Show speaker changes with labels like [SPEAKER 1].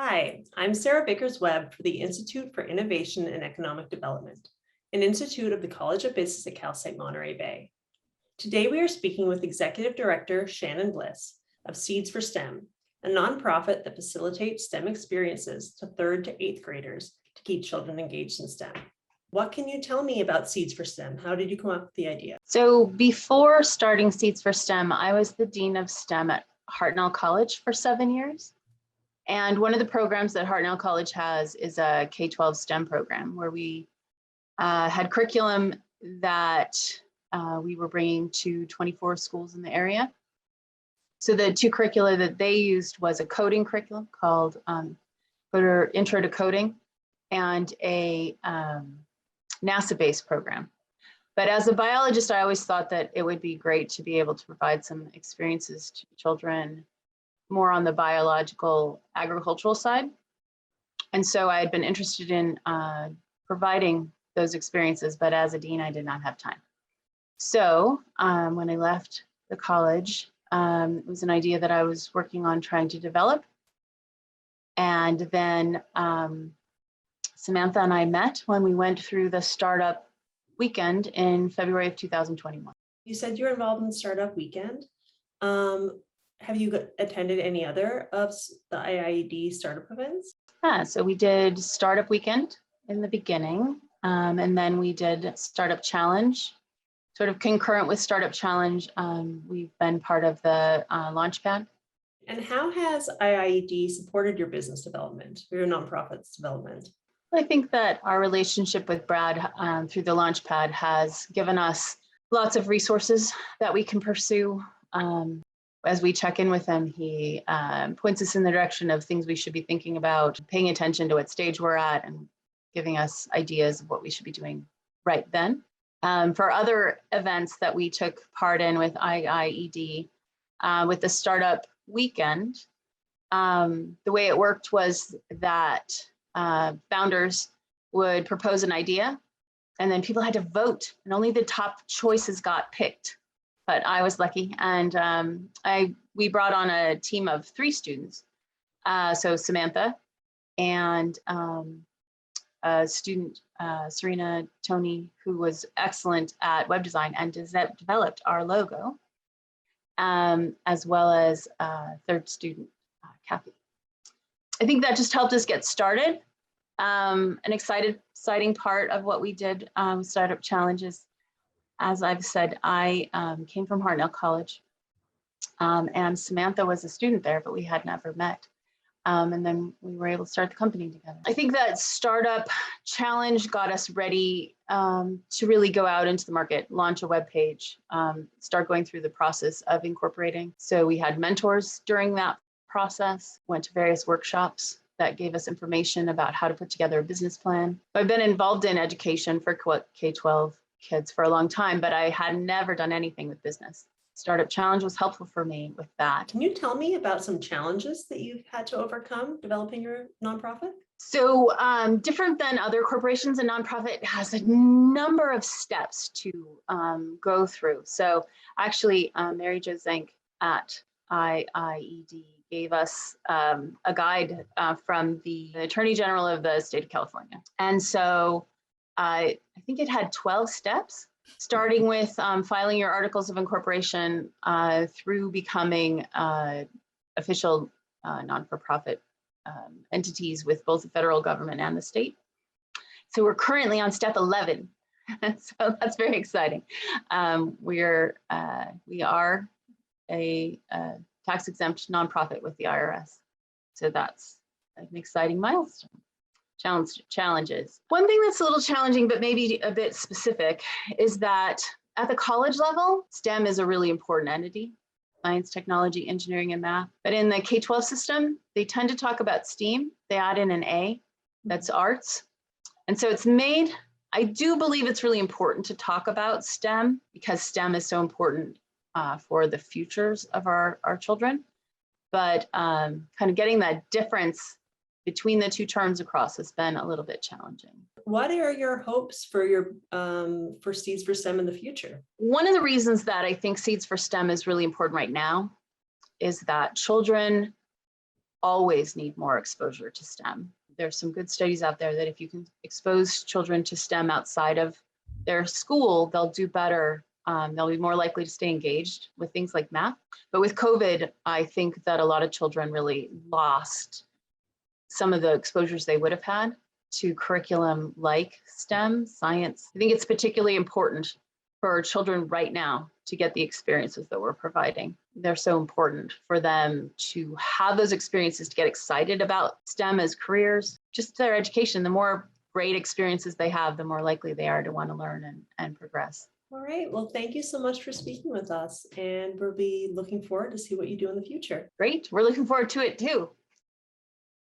[SPEAKER 1] Hi, I'm Sarah Vickers-Webb for the Institute for Innovation and Economic Development, an institute of the College of Business at Cal State Monterey Bay. Today, we are speaking with Executive Director Shannon Bliss of Seeds4STEM, a nonprofit that facilitates STEM experiences to 3rd to 8th graders to keep children engaged in STEM. What can you tell me about Seeds4STEM? How did you come up with the idea?
[SPEAKER 2] So before starting Seeds4STEM, I was the Dean of STEM at Hartnell College for 7 years. And one of the programs that Hartnell College has is a K-12 STEM program where we had curriculum that we were bringing to 24 schools in the area. So the two curricula that they used was a coding curriculum called Intro to Coding and a NASA-based program. But as a biologist, I always thought that it would be great to be able to provide some experiences to children more on the biological agricultural side. And so I had been interested in providing those experiences, but as a dean, I did not have time. So when I left the college, it was an idea that I was working on trying to develop. And then Samantha and I met when we went through the startup weekend in February of 2021.
[SPEAKER 1] You said you're involved in the startup weekend. Have you attended any other of the IIED startup events?
[SPEAKER 2] Yeah, so we did startup weekend in the beginning, and then we did startup challenge. Sort of concurrent with startup challenge, we've been part of the Launchpad.
[SPEAKER 1] And how has IIED supported your business development, your nonprofit's development?
[SPEAKER 2] I think that our relationship with Brad through the Launchpad has given us lots of resources that we can pursue. As we check in with him, he points us in the direction of things we should be thinking about, paying attention to what stage we're at, and giving us ideas of what we should be doing right then. For other events that we took part in with IIED, with the startup weekend, the way it worked was that founders would propose an idea, and then people had to vote, and only the top choices got picked. But I was lucky, and we brought on a team of 3 students. So Samantha and a student, Serena Tony, who was excellent at web design and developed our logo, as well as 3rd student, Kathy. I think that just helped us get started. An exciting part of what we did, startup challenges. As I've said, I came from Hartnell College, and Samantha was a student there, but we had never met. And then we were able to start the company together. I think that startup challenge got us ready to really go out into the market, launch a web page, start going through the process of incorporating. So we had mentors during that process, went to various workshops that gave us information about how to put together a business plan. I've been involved in education for K-12 kids for a long time, but I had never done anything with business. Startup Challenge was helpful for me with that.
[SPEAKER 1] Can you tell me about some challenges that you've had to overcome developing your nonprofit?
[SPEAKER 2] So different than other corporations, a nonprofit has a number of steps to go through. So actually, Mary Jo Zank at IIED gave us a guide from the Attorney General of the state of California. And so I think it had 12 steps, starting with filing your articles of incorporation through becoming official non-for-profit entities with both the federal government and the state. So we're currently on step 11. So that's very exciting. We are a tax-exempt nonprofit with the IRS. So that's an exciting milestone. Challenges. One thing that's a little challenging, but maybe a bit specific, is that at the college level, STEM is a really important entity: science, technology, engineering, and math. But in the K-12 system, they tend to talk about STEAM. They add in an A, that's arts. And so it's made, I do believe it's really important to talk about STEM because STEM is so important for the futures of our children. But kind of getting that difference between the two terms across has been a little bit challenging.
[SPEAKER 1] What are your hopes for your for Seeds4STEM in the future?
[SPEAKER 2] One of the reasons that I think Seeds4STEM is really important right now is that children always need more exposure to STEM. There's some good studies out there that if you can expose children to STEM outside of their school, they'll do better. They'll be more likely to stay engaged with things like math. But with COVID, I think that a lot of children really lost some of the exposures they would have had to curriculum like STEM, science. I think it's particularly important for children right now to get the experiences that we're providing. They're so important for them to have those experiences, to get excited about STEM as careers, just their education. The more great experiences they have, the more likely they are to want to learn and progress.
[SPEAKER 1] All right. Well, thank you so much for speaking with us, and we'll be looking forward to see what you do in the future.
[SPEAKER 2] Great. We're looking forward to it too.